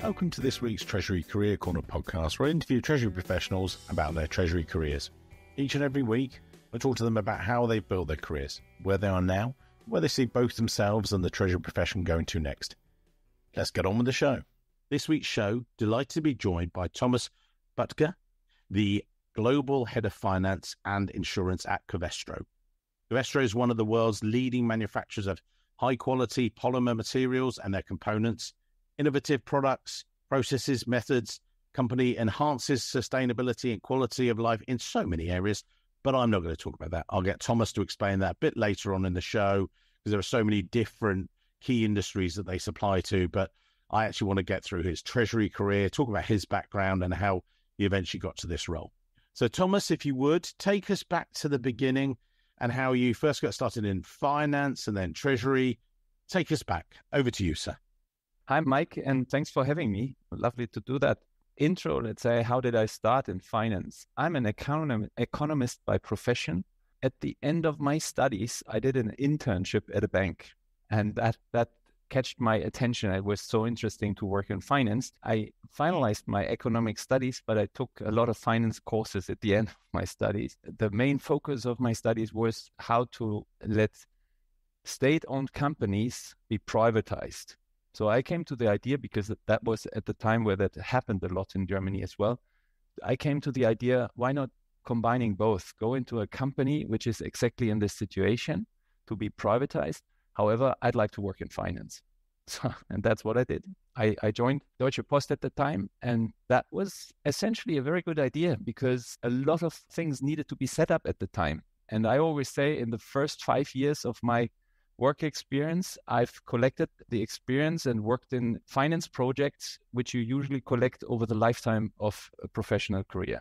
Welcome to this week's Treasury Career Corner podcast, where I interview Treasury professionals about their Treasury careers. Each and every week, I talk to them about how they've built their careers, where they are now, where they see both themselves and the Treasury profession going to next. Let's get on with the show. This week's show, delighted to be joined by Thomas Böttger, the Global Head of Finance and Insurance at Covestro. Covestro is one of the world's leading manufacturers of high-quality polymer materials and their components, innovative products, processes, methods. Company enhances sustainability and quality of life in so many areas, but I'm not going to talk about that. I'll get Thomas to explain that a bit later on in the show, because there are so many different key industries that they supply to, but I actually want to get through his Treasury career, talk about his background and how he eventually got to this role. So Thomas, if you would, take us back to the beginning and how you first got started in finance and then Treasury. Take us back. Over to you, sir. Hi, Mike, and thanks for having me. Lovely to do that. Intro, let's say, how did I start in finance? I'm an economist by profession. At the end of my studies, I did an internship at a bank, and that catched my attention. It was so interesting to work in finance. I finalized my economic studies, but I took a lot of finance courses at the end of my studies. The main focus of my studies was how to let state-owned companies be privatized. So I came to the idea, because that was at the time where that happened a lot in Germany as well. I came to the idea, why not combining both? Go into a company which is exactly in this situation to be privatized. However, I'd like to work in finance. And that's what I did. I joined Deutsche Post at the time, and that was essentially a very good idea because a lot of things needed to be set up at the time. And I always say in the first 5 years of my work experience, I've collected the experience and worked in finance projects, which you usually collect over the lifetime of a professional career.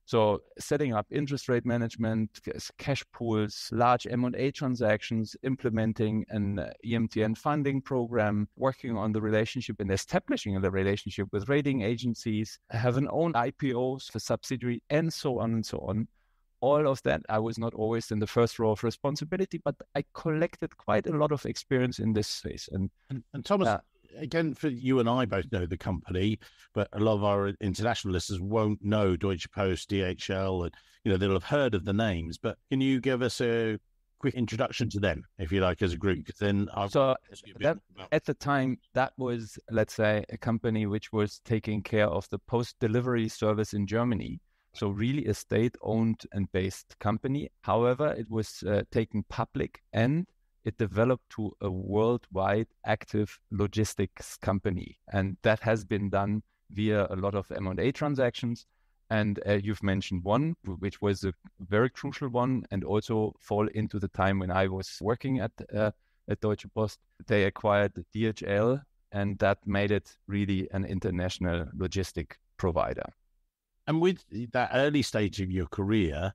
So setting up interest rate management, cash pools, large M&A transactions, implementing an EMTN funding program, working on the relationship and establishing the relationship with rating agencies, have an own IPOs for subsidiary, and so on and so on. All of that, I was not always in the first row of responsibility, but I collected quite a lot of experience in this space. And Thomas, again, for you and I both know the company, but a lot of our international listeners won't know Deutsche Post, DHL, and they'll have heard of the names. But can you give us a quick introduction to them, if you like, as a group? Because then at the time, that was, let's say, a company which was taking care of the post delivery service in Germany. So really a state-owned and based company. However, it was taken public and it developed to a worldwide active logistics company. And that has been done via a lot of M&A transactions. And you've mentioned one, which was a very crucial one, and also fall into the time when I was working at Deutsche Post. They acquired DHL, and that made it really an international logistic provider. And with that early stage of your career,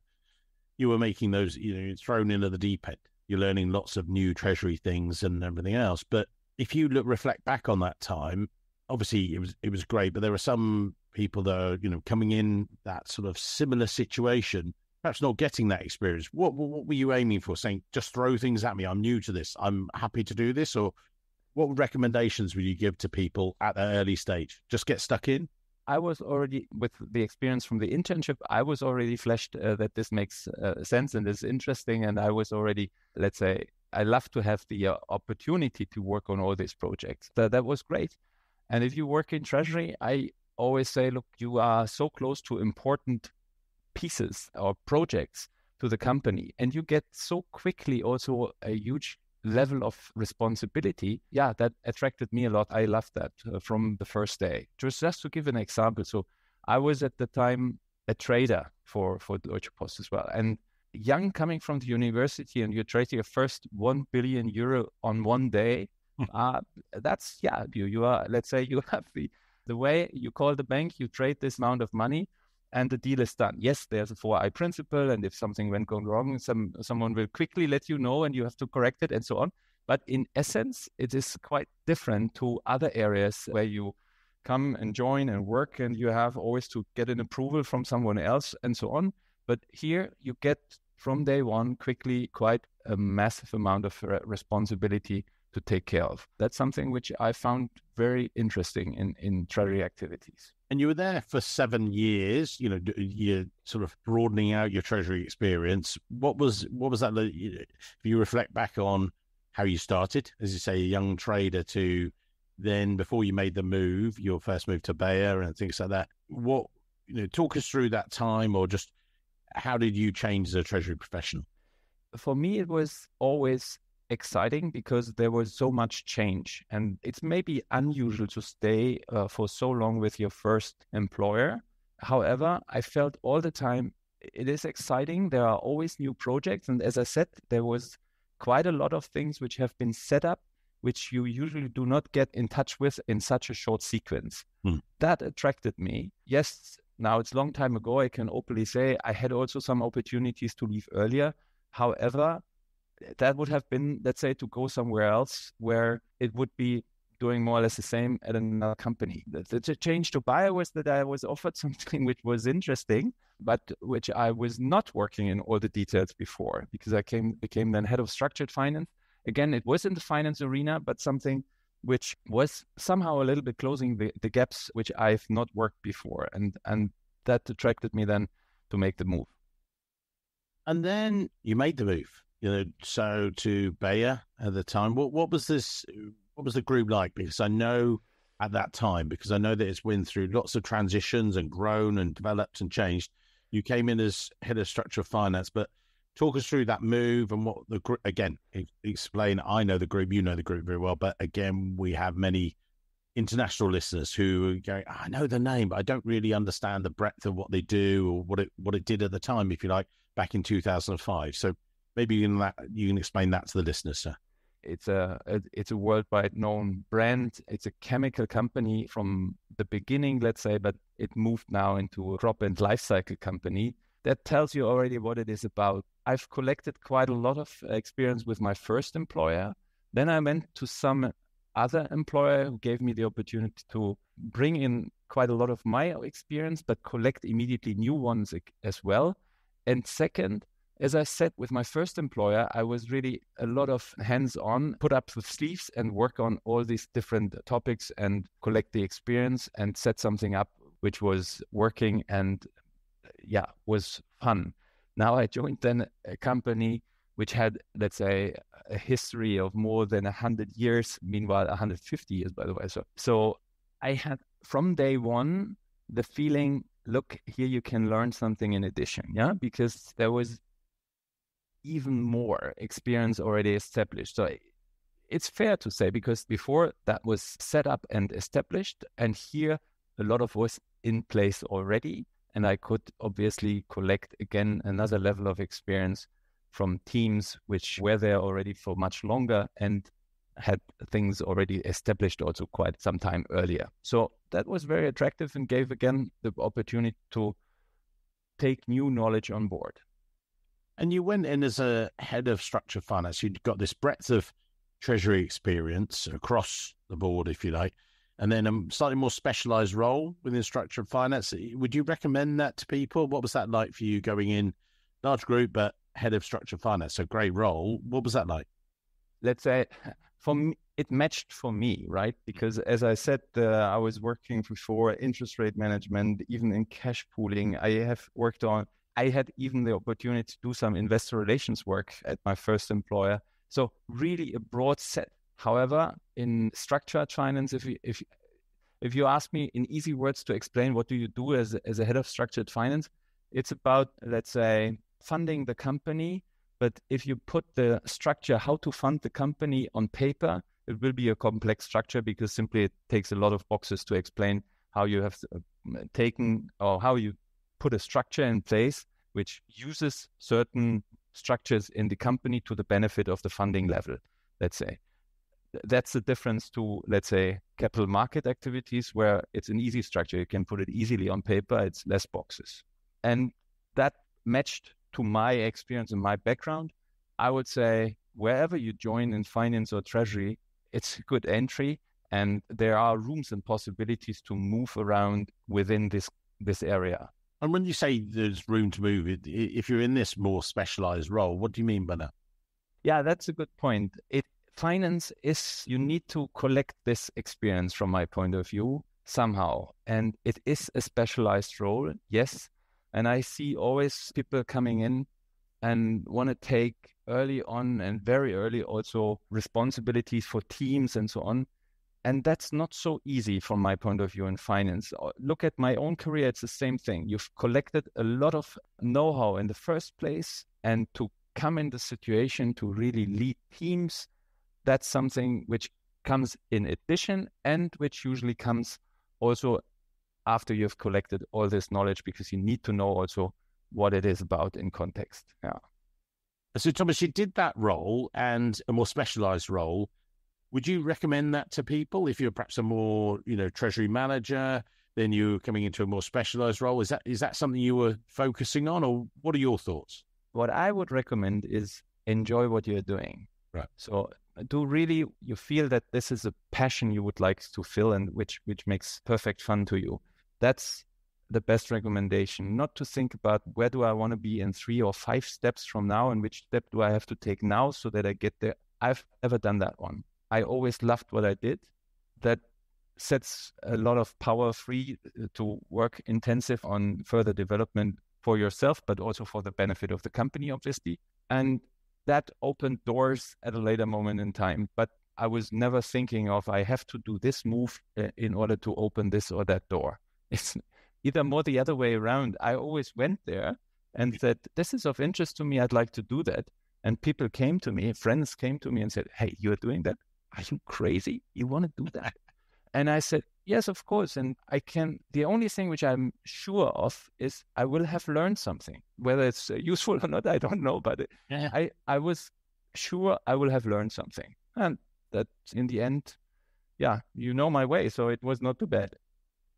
you were making those, thrown into the deep end. You're learning lots of new Treasury things and everything else. But if you reflect back on that time, obviously it was great, but there were some people that are, coming in that sort of similar situation, perhaps not getting that experience. What were you aiming for? Saying, just throw things at me. I'm new to this. I'm happy to do this. Or what recommendations would you give to people at that early stage? Just get stuck in? I was already, with the experience from the internship, I was already flashed that this makes sense and is interesting. And I was already, let's say, I love to have the opportunity to work on all these projects. That was great. And if you work in Treasury, I always say, look, you are so close to important pieces or projects to the company, and you get so quickly also a huge level of responsibility. Yeah, that attracted me a lot. I loved that from the first day. Just to give an example. So I was at the time a trader for Deutsche Post as well. And young, coming from the university, and you're trading your first 1 billion euro on one day. That's, you are, let's say you have the way you call the bank, you trade this amount of money, and the deal is done. Yes, there's a 4i principle, and if something went wrong, someone will quickly let you know, and you have to correct it, and so on. But in essence, it is quite different to other areas where you come and join and work, and you have always to get an approval from someone else, and so on. But here, you get from day one quickly quite a massive amount of responsibility to take care of. That's something which I found very interesting in treasury activities. And you were there for 7 years. You're sort of broadening out your treasury experience. What was that? If you reflect back on how you started, as you say, a young trader, to then before you made the move, your first move to Bayer and things like that. Talk us through that time, or just how did you change as a treasury professional? For me, it was always exciting because there was so much change, and it's maybe unusual to stay for so long with your first employer. However, I felt all the time it is exciting. There are always new projects, and as I said, there was quite a lot of things which have been set up which you usually do not get in touch with in such a short sequence. That attracted me. Yes, now it's a long time ago, I can openly say I had also some opportunities to leave earlier. However, that would have been, let's say, to go somewhere else where it would be doing more or less the same at another company. The change to Bayer was that I was offered something which was interesting, but which I was not working in all the details before, because I became then head of structured finance. Again, it was in the finance arena, but something which was somehow a little bit closing the gaps which I've not worked before. And that attracted me then to make the move. And then you made the move, so to Bayer at the time. What was this? What was the group like? Because I know at that time, because I know that it's went through lots of transitions and grown and developed and changed. You came in as head of structured finance, but talk us through that move and what the group, again, explain. I know the group, you know the group very well, but again, we have many international listeners who are going, I know the name, but I don't really understand the breadth of what they do or what it did at the time, if you like, back in 2005. So maybe you can explain that to the listeners, sir. It's a worldwide known brand. It's a chemical company from the beginning, let's say, but it moved now into a crop and life cycle company. That tells you already what it is about. I've collected quite a lot of experience with my first employer. Then I went to some other employer who gave me the opportunity to bring in quite a lot of my experience, but collect immediately new ones as well. And second, as I said, with my first employer, I was really a lot of hands-on, put up the sleeves and work on all these different topics and collect the experience and set something up which was working and was fun. Now I joined then a company which had, let's say, a history of more than 100 years, meanwhile 150 years, by the way. So I had from day one the feeling, look, here you can learn something in addition, because there was even more experience already established. So it's fair to say, because before that was set up and established, and here a lot of was in place already. And I could obviously collect again another level of experience from teams which were there already for much longer and had things already established also quite some time earlier. So that was very attractive and gave again the opportunity to take new knowledge on board. And you went in as a head of structured finance. You'd got this breadth of treasury experience across the board, if you like, and then a slightly more specialized role within structured finance. Would you recommend that to people? What was that like for you going in, large group, but head of structured finance, so great role? What was that like? Let's say for me, it matched for me, right? Because as I said, I was working before interest rate management, even in cash pooling. I had even the opportunity to do some investor relations work at my first employer. So really a broad set. However, in structured finance, if you ask me in easy words to explain what do you do as a head of structured finance, it's about, let's say, funding the company. But if you put the structure, how to fund the company on paper, it will be a complex structure, because simply it takes a lot of boxes to explain how you have taken or how you put a structure in place which uses certain structures in the company to the benefit of the funding level, let's say. That's the difference to, let's say, capital market activities, where it's an easy structure. You can put it easily on paper. It's less boxes. And that matched to my experience and my background. I would say wherever you join in finance or treasury, it's a good entry. And there are rooms and possibilities to move around within this area. And when you say there's room to move, if you're in this more specialized role, what do you mean by that? Yeah, that's a good point. finance is, you need to collect this experience from my point of view somehow. And it is a specialized role, yes. And I see always people coming in and want to take early on and very early also responsibilities for teams and so on. And that's not so easy from my point of view in finance. Look at my own career, it's the same thing. You've collected a lot of know-how in the first place, and to come in the situation to really lead teams, that's something which comes in addition and which usually comes also after you've collected all this knowledge, because you need to know also what it is about in context. Yeah. So Thomas, you did that role and a more specialized role. Would you recommend that to people if you're perhaps a more, treasury manager, then you're coming into a more specialized role? Is that something you were focusing on, or what are your thoughts? What I would recommend is enjoy what you're doing. Right. So you feel that this is a passion you would like to fill and which makes perfect fun to you. That's the best recommendation. Not to think about where do I want to be in 3 or 5 steps from now and which step do I have to take now so that I get there. I've never done that one. I always loved what I did. That sets a lot of power free to work intensive on further development for yourself, but also for the benefit of the company, obviously. And that opened doors at a later moment in time. But I was never thinking of, I have to do this move in order to open this or that door. It's either more the other way around. I always went there and said, this is of interest to me. I'd like to do that. And people came to me, friends came to me and said, hey, you're doing that? Are you crazy? You want to do that? And I said, yes, of course. And the only thing which I'm sure of is I will have learned something. Whether it's useful or not, I don't know. But I was sure I will have learned something. And that in the end, my way. So it was not too bad.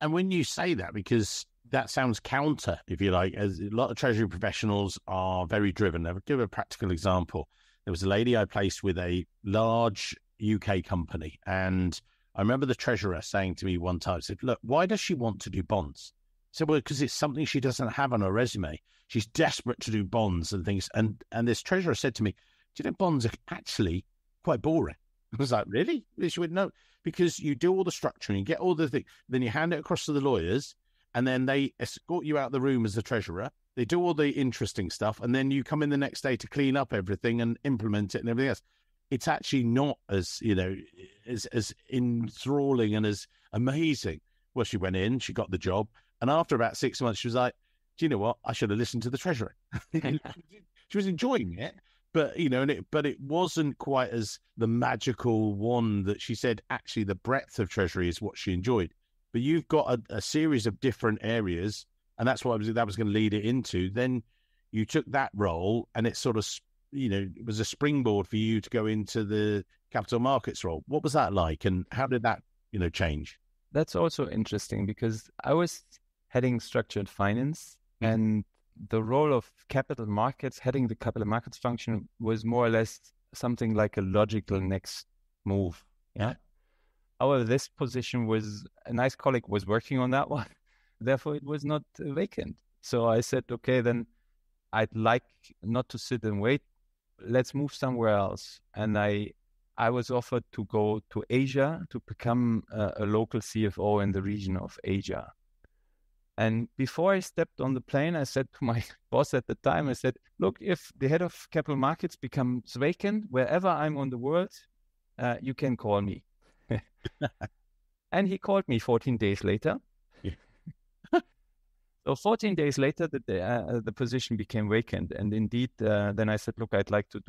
And when you say that, because that sounds counter, if you like, as a lot of treasury professionals are very driven. I'll give a practical example. There was a lady I placed with a large UK company, and I remember the treasurer saying to me one time, said, look, why does she want to do bonds? I said, well, because it's something she doesn't have on her resume. She's desperate to do bonds and things. And this treasurer said to me, do you know, bonds are actually quite boring. I was like, really? She went, no, because you do all the structuring, you get all the things, then you hand it across to the lawyers, and then they escort you out of the room as the treasurer. They do all the interesting stuff, and then you come in the next day to clean up everything and implement it and everything else. It's actually not as, as enthralling and as amazing. Well, she went in, she got the job. And after about 6 months, she was like, do you know what? I should have listened to the treasurer. She was enjoying it, but, but it wasn't quite as the magical one that she said. Actually, the breadth of treasury is what she enjoyed. But you've got a series of different areas, and that's what that was going to lead it into. Then you took that role, and it sort of it was a springboard for you to go into the capital markets role. What was that like, and how did that, change? That's also interesting, because I was heading structured finance, and the role of capital markets, heading the capital markets function, was more or less something like a logical next move. Yeah. However, this position was, a nice colleague was working on that one. Therefore, it was not vacant. So I said, okay, then I'd like not to sit and wait. Let's move somewhere else. And I was offered to go to Asia to become a local CFO in the region of Asia. And before I stepped on the plane, I said to my boss at the time, I said, look, if the head of capital markets becomes vacant, wherever I'm on the world, you can call me. And he called me 14 days later. Yeah. So 14 days later, the position became vacant. And indeed, then I said, look, I'd like to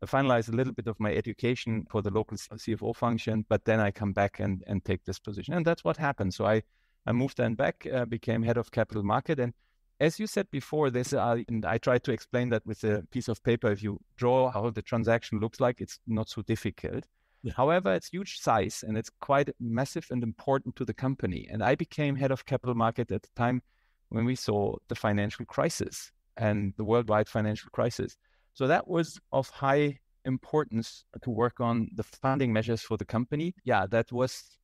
finalize a little bit of my education for the local CFO function, but then I come back and take this position. And that's what happened. So I moved then back, became head of capital market. And as you said before, and I tried to explain that with a piece of paper. If you draw how the transaction looks like, it's not so difficult. Yeah. However, it's huge size, and it's quite massive and important to the company. And I became head of capital market at the time when we saw the financial crisis and the worldwide financial crisis. So that was of high importance to work on the funding measures for the company. Yeah, that was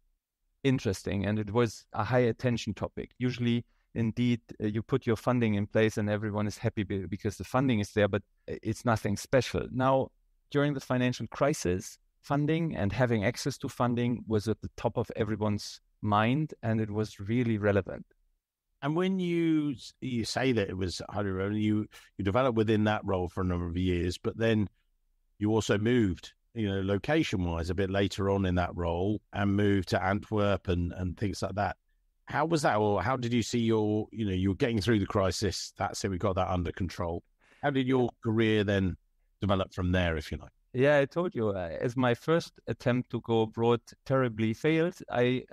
interesting, and it was a high attention topic. Usually, indeed, you put your funding in place and everyone is happy because the funding is there, but it's nothing special. Now, during the financial crisis, funding, and having access to funding was at the top of everyone's mind, and it was really relevant. And when you say that it was highly relevant, you developed within that role for a number of years, but then you also moved, location-wise a bit later on in that role and moved to Antwerp and things like that. How was that? Or how did you see you were getting through the crisis? That's it, we got that under control. How did your career then develop from there, if you like? Yeah, I told you, as my first attempt to go abroad terribly failed, I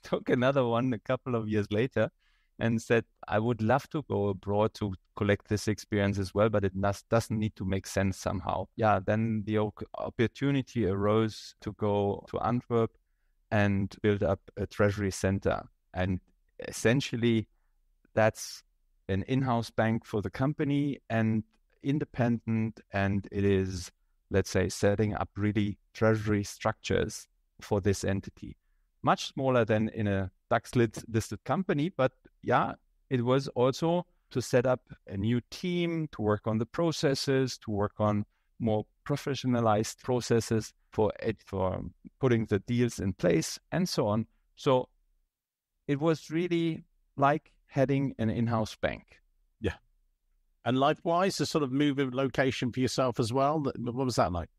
took another one a couple of years later and said, I would love to go abroad to collect this experience as well, but it doesn't need to make sense somehow. Yeah, then the opportunity arose to go to Antwerp and build up a treasury center. And essentially, that's an in-house bank for the company and independent, and it is, let's say, setting up really treasury structures for this entity. Much smaller than in a DAX listed company, but yeah, it was also to set up a new team, to work on the processes, to work on more professionalized processes for putting the deals in place and so on. So it was really like heading an in-house bank. Yeah. And life-wise, the sort of move of location for yourself as well, what was that like?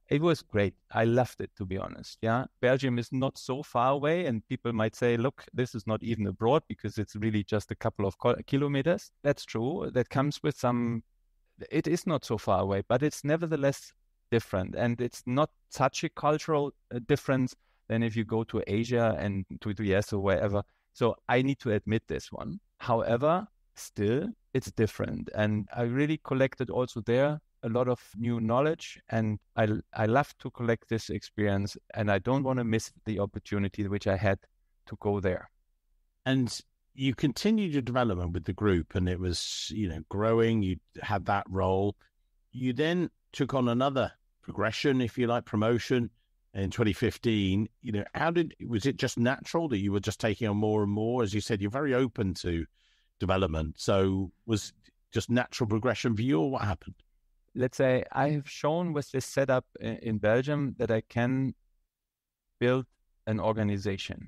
It was great. I loved it, to be honest. Yeah, Belgium is not so far away, and people might say, look, this is not even abroad because it's really just a couple of kilometers. That's true. That comes with it is not so far away, but it's nevertheless different. And it's not such a cultural difference than if you go to Asia and to the US or wherever. So I need to admit this one. However, still, it's different. And I really collected also there a lot of new knowledge, and I love to collect this experience, and I don't want to miss the opportunity which I had to go there. And you continued your development with the group, and it was, growing. You had that role. You then took on another progression, if you like, promotion in 2015. Was it just natural that you were just taking on more and more? As you said, you're very open to development. So was just natural progression for you, or what happened? Let's say I have shown with this setup in Belgium that I can build an organization.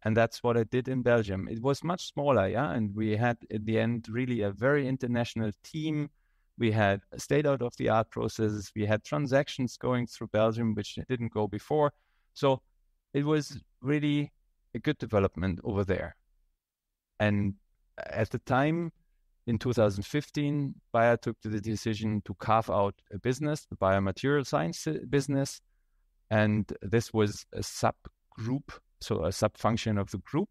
And that's what I did in Belgium. It was much smaller, yeah. And we had, in the end, really a very international team. We had state-of-the-art processes. We had transactions going through Belgium, which didn't go before. So it was really a good development over there. And at the time, in 2015, Bayer took the decision to carve out a business, the Bayer MaterialScience business. And this was a subgroup, so a sub-function of the group.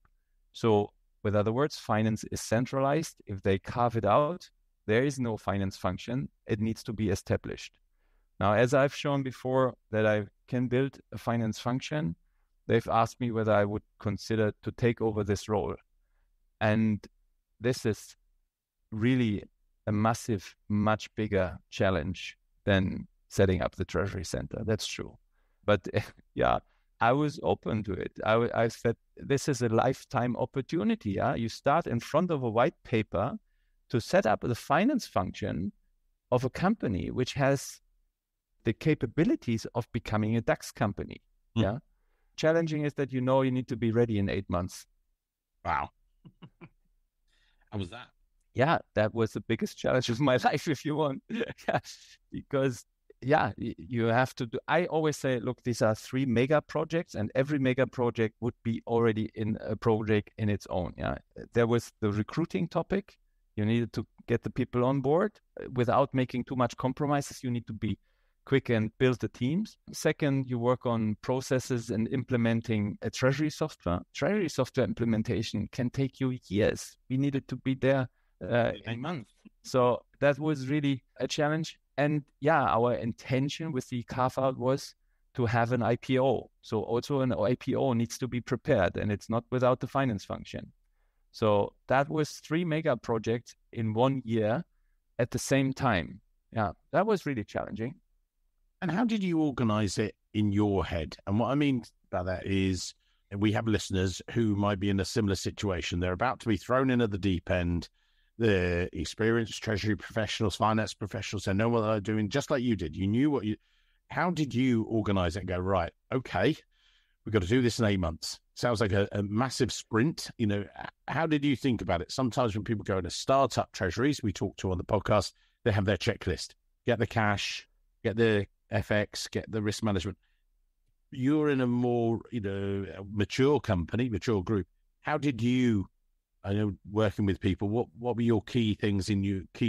So with other words, finance is centralized. If they carve it out, there is no finance function. It needs to be established. Now, as I've shown before that I can build a finance function, they've asked me whether I would consider to take over this role. And this is really a massive, much bigger challenge than setting up the treasury center. That's true. But yeah, I was open to it. I said, this is a lifetime opportunity. Yeah? You start in front of a white paper to set up the finance function of a company which has the capabilities of becoming a DAX company. Yeah. Challenging is that you need to be ready in 8 months. Wow. How was that? Yeah, that was the biggest challenge of my life, if you want. Because, you have to do. I always say, look, these are 3 mega projects, and every mega project would be already in a project in its own. Yeah, there was the recruiting topic. You needed to get the people on board without making too much compromises. You need to be quick and build the teams. Second, you work on processes and implementing a treasury software. Treasury software implementation can take you years. We needed to be there a month. So that was really a challenge. And our intention with the carve-out was to have an IPO. So also an IPO needs to be prepared, and it's not without the finance function. So that was 3 mega projects in 1 year at the same time. Yeah, that was really challenging. And how did you organize it in your head? And what I mean by that is, we have listeners who might be in a similar situation. They're about to be thrown in at the deep end. The experienced treasury professionals, finance professionals, they know what they're doing, just like you did. You knew How did you organize it and go, right, okay, we've got to do this in 8 months? Sounds like a massive sprint. How did you think about it? Sometimes when people go into startup treasuries, we talk to on the podcast, they have their checklist: get the cash, get the FX, get the risk management. You're in a more, mature company, mature group. How did you, I know, working with people, what were your key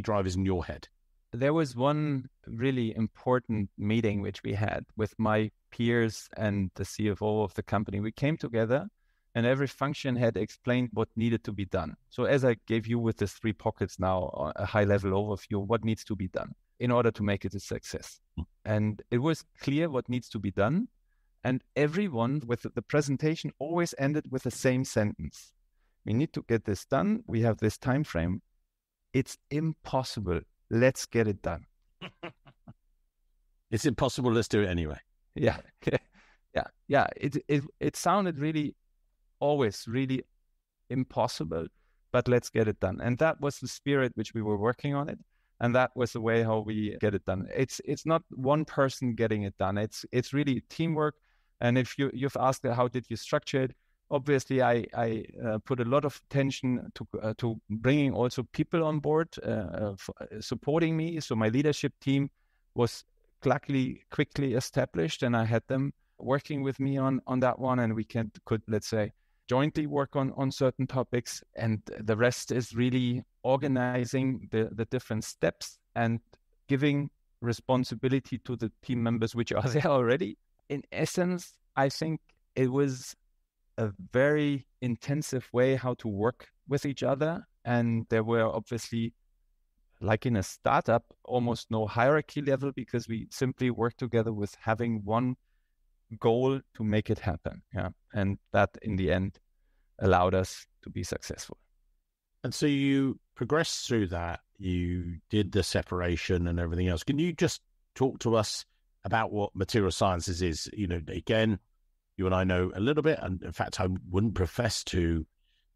drivers in your head? There was one really important meeting which we had with my peers and the CFO of the company. We came together and every function had explained what needed to be done. So as I gave you with the 3 pockets now, a high-level overview, what needs to be done in order to make it a success. And it was clear what needs to be done. And everyone with the presentation always ended with the same sentence. We need to get this done. We have this time frame. It's impossible. Let's get it done. It's impossible. Let's do it anyway. Yeah. It sounded really always really impossible, but let's get it done. And that was the spirit which we were working on it. And that was the way how we get it done. It's not one person getting it done. It's really teamwork. And if you've asked how did you structure it, obviously I put a lot of attention to bringing also people on board, supporting me. So my leadership team was luckily quickly established, and I had them working with me on that one, and we could let's say jointly work on certain topics, and the rest is really organizing the different steps and giving responsibility to the team members which are there already. In essence, I think it was a very intensive way how to work with each other. And there were obviously, like in a startup, almost no hierarchy level, because we simply work together with having one goal to make it happen. Yeah. And that in the end allowed us to be successful. And so you progressed through that, you did the separation and everything else. Can you just talk to us about what material sciences is? Again, you and I know a little bit, and in fact, I wouldn't profess to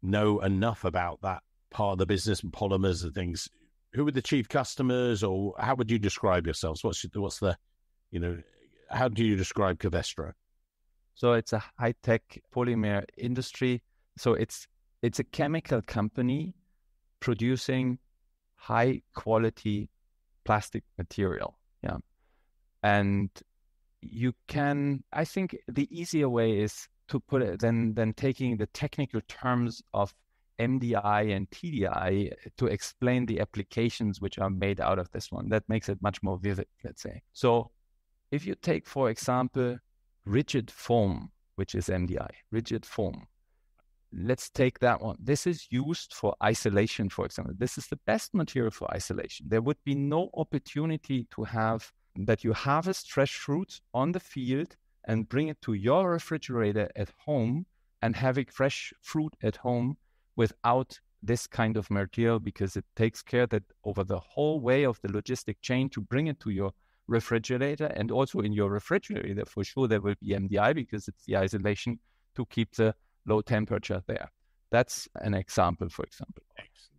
know enough about that part of the business and polymers and things. Who are the chief customers, or how would you describe yourselves? How do you describe Covestro? So it's a high-tech polymer industry. So it's a chemical company producing high-quality plastic material. Yeah. And I think the easier way is to put it than taking the technical terms of MDI and TDI to explain the applications which are made out of this one. That makes it much more vivid, let's say. So if you take, for example, rigid foam, which is MDI, rigid foam. Let's take that one. This is used for isolation, for example. This is the best material for isolation. There would be no opportunity to have that you harvest fresh fruits on the field and bring it to your refrigerator at home and having fresh fruit at home without this kind of material, because it takes care that over the whole way of the logistic chain to bring it to your refrigerator, and also in your refrigerator, for sure, there will be MDI because it's the isolation to keep the low temperature there. That's an example, for example.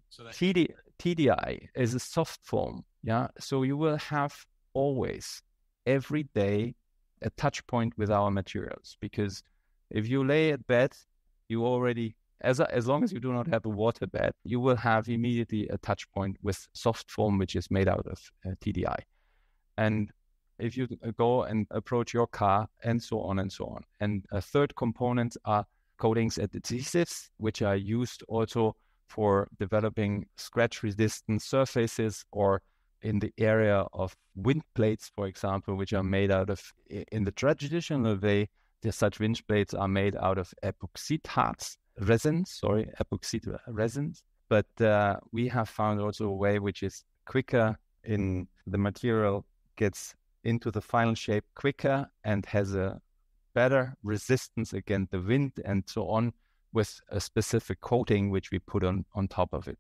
So TDI is a soft foam. Yeah. So you will have always, every day, a touch point with our materials, because if you lay at bed, you already, as long as you do not have a water bed, you will have immediately a touch point with soft foam, which is made out of TDI. And if you go and approach your car, and so on and so on. And a third component are coatings and adhesives, which are used also for developing scratch-resistant surfaces, or in the area of wind plates, for example, which are made out of, in the traditional way, such wind plates are made out of epoxy resins. But we have found also a way which is quicker in the material, gets into the final shape quicker and has a better resistance against the wind and so on, with a specific coating which we put on top of it.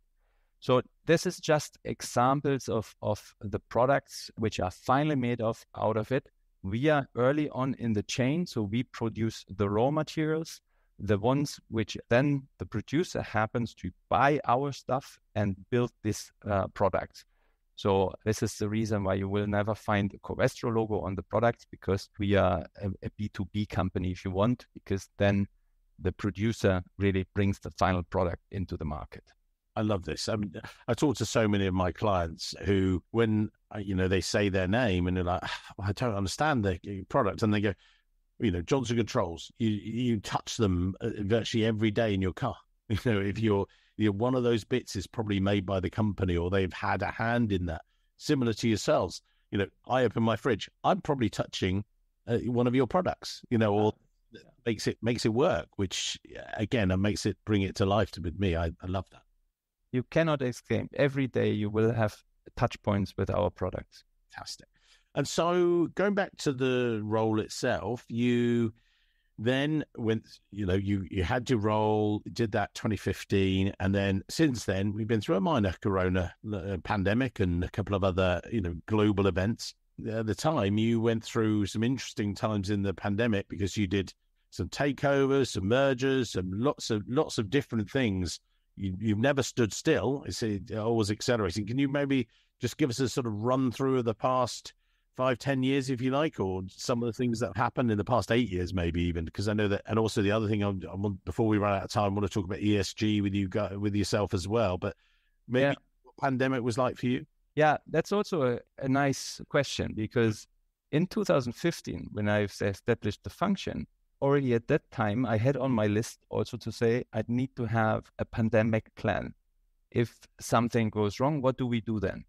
So this is just examples of the products which are finally made out of it. We are early on in the chain, so we produce the raw materials, the ones which then the producer happens to buy our stuff and build this product. So this is the reason why you will never find a Covestro logo on the products, because we are a B2B company, if you want, because then the producer really brings the final product into the market. I love this. I mean, I talk to so many of my clients who, when they say their name and they're like, I don't understand the product, and they go, Johnson Controls. You touch them virtually every day in your car. If you're one of those bits is probably made by the company, or they've had a hand in that. Similar to yourselves, I open my fridge, I'm probably touching one of your products, or makes it work, which again bring it to life with me. I love that. You cannot escape. Every day you will have touch points with our products. Fantastic. And so going back to the role itself, you then went, you had your role, did that 2015. And then since then, we've been through a minor corona pandemic and a couple of other, global events. At the time, you went through some interesting times in the pandemic because you did some takeovers, some mergers, and lots of different things. You've never stood still. It's always accelerating. Can you maybe just give us a sort of run through of the past 5-10 years, if you like, or some of the things that have happened in the past 8 years, maybe even? Because I know that, and also the other thing, I want, before we run out of time, I want to talk about ESG with yourself as well. But maybe what pandemic was like for you? Yeah, that's also a nice question, because in 2015, when I've established the function, already at that time, I had on my list also to say I'd need to have a pandemic plan. If something goes wrong, what do we do then?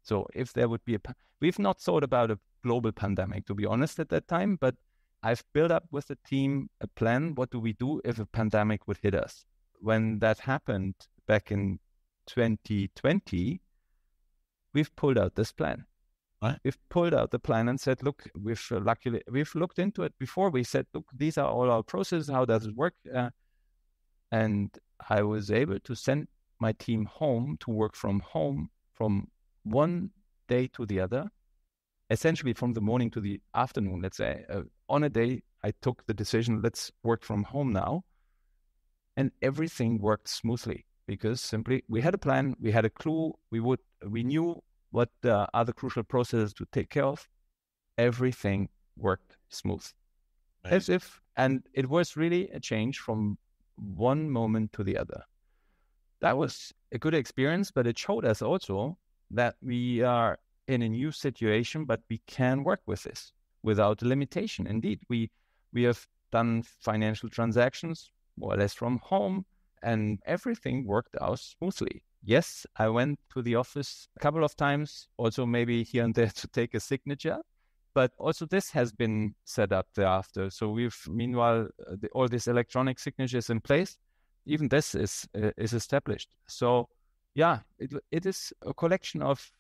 So if there would be we've not thought about a global pandemic, to be honest, at that time, but I've built up with the team a plan. What do we do if a pandemic would hit us? When that happened back in 2020, we've pulled out this plan. Right. We've pulled out the plan and said, look, we've looked into it before. We said, look, these are all our processes. How does it work? And I was able to send my team home to work from home from one day to the other, essentially from the morning to the afternoon, let's say. On a day, I took the decision, let's work from home now. And everything worked smoothly because simply we had a plan, we had a clue, we knew what are the crucial processes to take care of. Everything worked smooth. Nice. And it was really a change from one moment to the other. That was a good experience, but it showed us also that we are in a new situation, but we can work with this without limitation. Indeed, we have done financial transactions more or less from home, and everything worked out smoothly. Yes, I went to the office a couple of times, also maybe here and there to take a signature, but also this has been set up thereafter. So we've, meanwhile, all these electronic signatures in place. Even this is established. So yeah, it is a collection of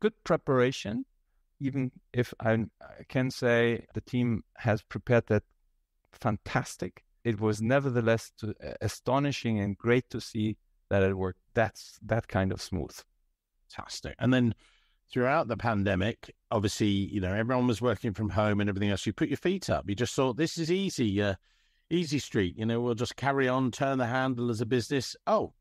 good preparation, even if I can say the team has prepared that fantastic. It was nevertheless astonishing and great to see that it worked that kind of smooth. Fantastic. And then throughout the pandemic, obviously, everyone was working from home and everything else. You put your feet up. You just thought, this is easy, easy street. We'll just carry on, turn the handle as a business. Oh,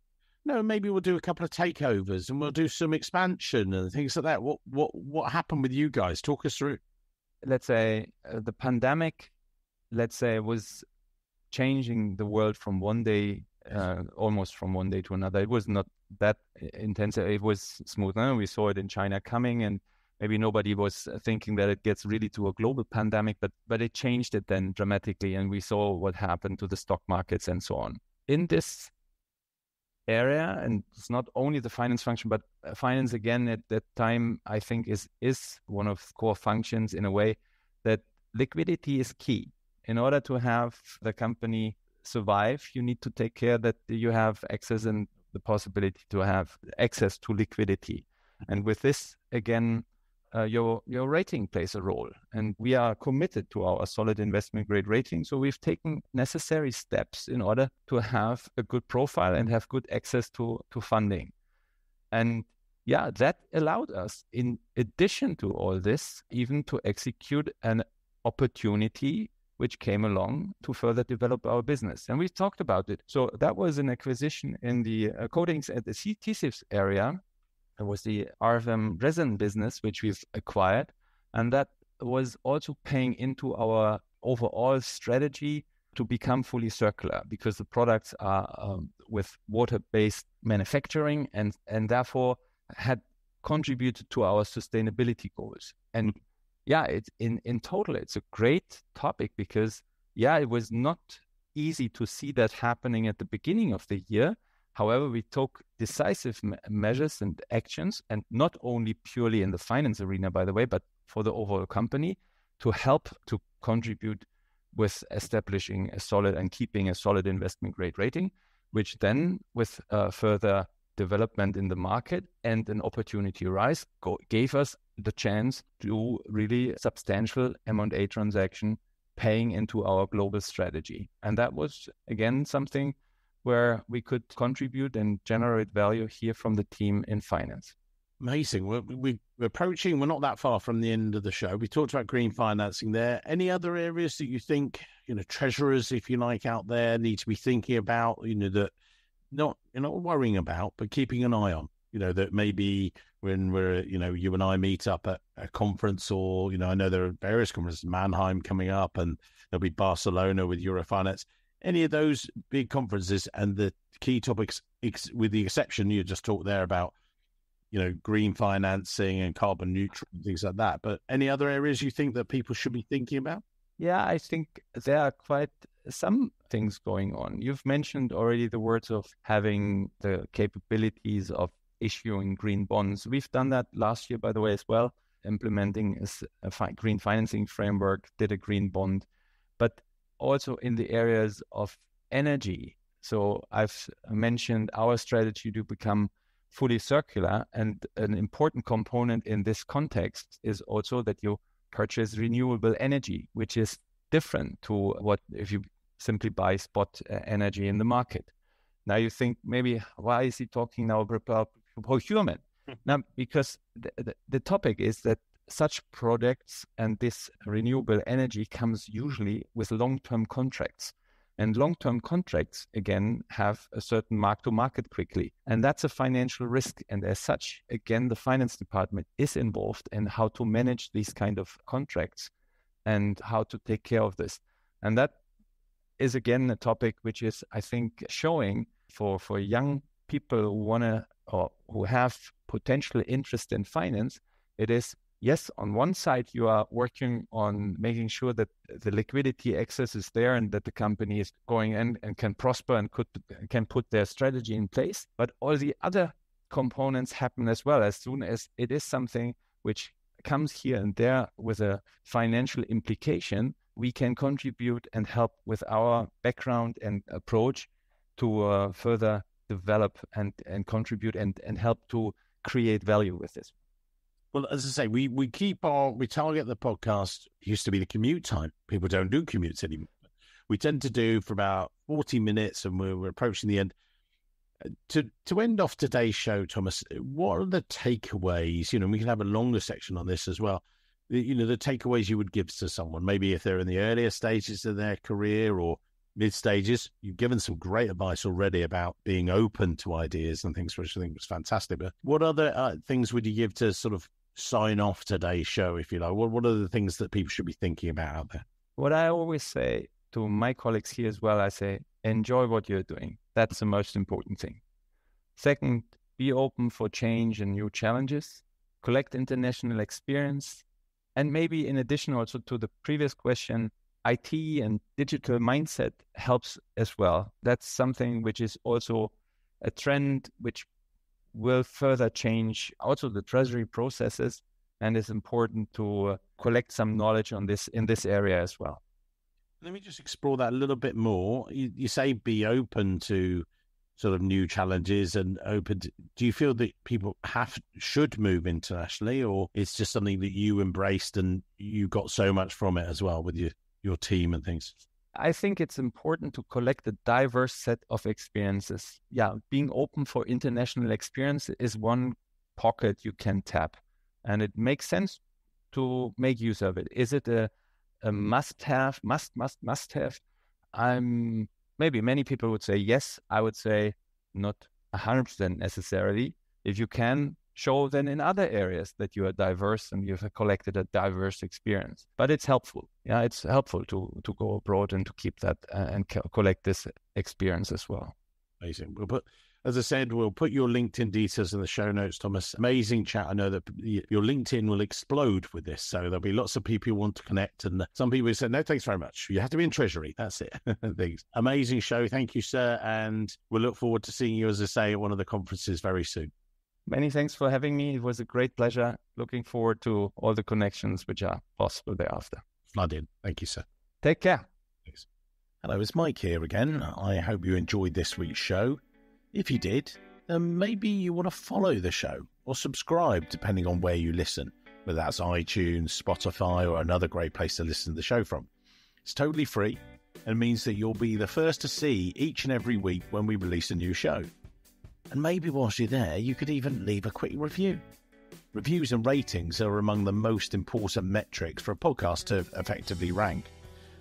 no, maybe we'll do a couple of takeovers and we'll do some expansion and things like that. What happened with you guys? Talk us through. Let's say the pandemic, was changing the world from one day, almost from one day to another. It was not that intense. It was smooth. We saw it in China coming, and maybe nobody was thinking that it gets really to a global pandemic, but it changed it then dramatically, and we saw what happened to the stock markets and so on. In this area, and it's not only the finance function, but finance again at that time, I think is one of the core functions in a way that liquidity is key. In order to have the company survive, you need to take care that you have access and the possibility to have access to liquidity. And with this, again, your rating plays a role. And we are committed to our solid investment grade rating. So we've taken necessary steps in order to have a good profile and have good access to funding. And yeah, that allowed us, in addition to all this, even to execute an opportunity which came along to further develop our business. And we talked about it. So that was an acquisition in the coatings and the adhesives area, was the RFM resin business, which we've acquired. And that was also paying into our overall strategy to become fully circular, because the products are with water-based manufacturing and therefore had contributed to our sustainability goals. And yeah, it's in total, it's a great topic because, yeah, it was not easy to see that happening at the beginning of the year. However, we took decisive measures and actions, and not only purely in the finance arena, by the way, but for the overall company, to help to contribute with establishing a solid and keeping a solid investment grade rating, which then with further development in the market and an opportunity rise gave us the chance to do really substantial M&A transaction paying into our global strategy. And that was, again, something where we could contribute and generate value here from the team in finance. Amazing. We're approaching, we're not that far from the end of the show. We talked about green financing there. Any other areas that you think, treasurers, if you like, out there need to be thinking about, that not worrying about, but keeping an eye on, that maybe when we're, you and I meet up at a conference, or, I know there are various conferences, Mannheim coming up, and there'll be Barcelona with Eurofinance, any of those big conferences, and the key topics, with the exception you just talked there about, green financing and carbon neutral, things like that. But any other areas you think that people should be thinking about? Yeah, I think there are quite some things going on. You've mentioned already the words of having the capabilities of issuing green bonds. We've done that last year, by the way, as well, implementing a green financing framework, did a green bond, but also in the areas of energy. So I've mentioned our strategy to become fully circular, and an important component in this context is also that you purchase renewable energy, which is different to what if you simply buy spot energy in the market. Now you think, maybe, why is he talking now about procurement? Now, because the topic is that such products and this renewable energy comes usually with long-term contracts. And long-term contracts, again, have a certain mark-to-market quickly. And that's a financial risk. And as such, again, the finance department is involved in how to manage these kind of contracts and how to take care of this. And that is, again, a topic which is, I think, showing for young people who want to, or who have potential interest in finance, it is, yes, on one side, you are working on making sure that the liquidity access is there and that the company is going in and can prosper and can put their strategy in place. But all the other components happen as well. As soon as it is something which comes here and there with a financial implication, we can contribute and help with our background and approach to further develop and contribute and help to create value with this. Well, as I say, we target the podcast, used to be the commute time. People don't do commutes anymore. We tend to do for about 40 minutes, and we're approaching the end. To end off today's show, Thomas, what are the takeaways? We can have a longer section on this as well. The takeaways you would give to someone, maybe if they're in the earlier stages of their career or mid stages. You've given some great advice already about being open to ideas and things, which I think was fantastic. But what other things would you give to sort of sign off today's show, if you like? What are the things that people should be thinking about out there? What I always say to my colleagues here as well, I say, enjoy what you're doing. That's the most important thing. Second, be open for change and new challenges. Collect international experience. And maybe in addition also to the previous question, IT and digital mindset helps as well. That's something which is also a trend which will further change also the treasury processes, and it's important to collect some knowledge on this in this area as well. Let me just explore that a little bit more. You say be open to sort of new challenges and open to, do you feel that people should move internationally, or it's just something that you embraced and you got so much from it as well with your team and things? I think it's important to collect a diverse set of experiences. Yeah, being open for international experience is one pocket you can tap, and it makes sense to make use of it. Is it a must-have, must-have? Maybe many people would say yes. I would say not 100% necessarily. If you can, show then in other areas that you are diverse and you've collected a diverse experience. But it's helpful. Yeah, it's helpful to go abroad and to keep that and collect this experience as well. Amazing. As I said, we'll put your LinkedIn details in the show notes, Thomas. Amazing chat. I know that your LinkedIn will explode with this. So there'll be lots of people who want to connect. And some people say, no, thanks very much. You have to be in Treasury. That's it. Thanks. Amazing show. Thank you, sir. And we'll look forward to seeing you, as I say, at one of the conferences very soon. Many thanks for having me. It was a great pleasure. Looking forward to all the connections which are possible thereafter. Flood in. Thank you, sir. Take care. Thanks. Hello, it's Mike here again. I hope you enjoyed this week's show. If you did, then maybe you want to follow the show or subscribe, depending on where you listen, whether that's iTunes, Spotify, or another great place to listen to the show from. It's totally free and means that you'll be the first to see each and every week when we release a new show. And maybe whilst you're there, you could even leave a quick review. Reviews and ratings are among the most important metrics for a podcast to effectively rank.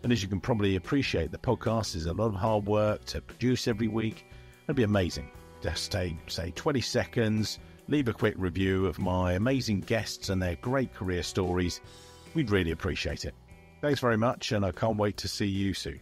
And as you can probably appreciate, the podcast is a lot of hard work to produce every week. It'd be amazing. Just take, say, 20 seconds, leave a quick review of my amazing guests and their great career stories. We'd really appreciate it. Thanks very much, and I can't wait to see you soon.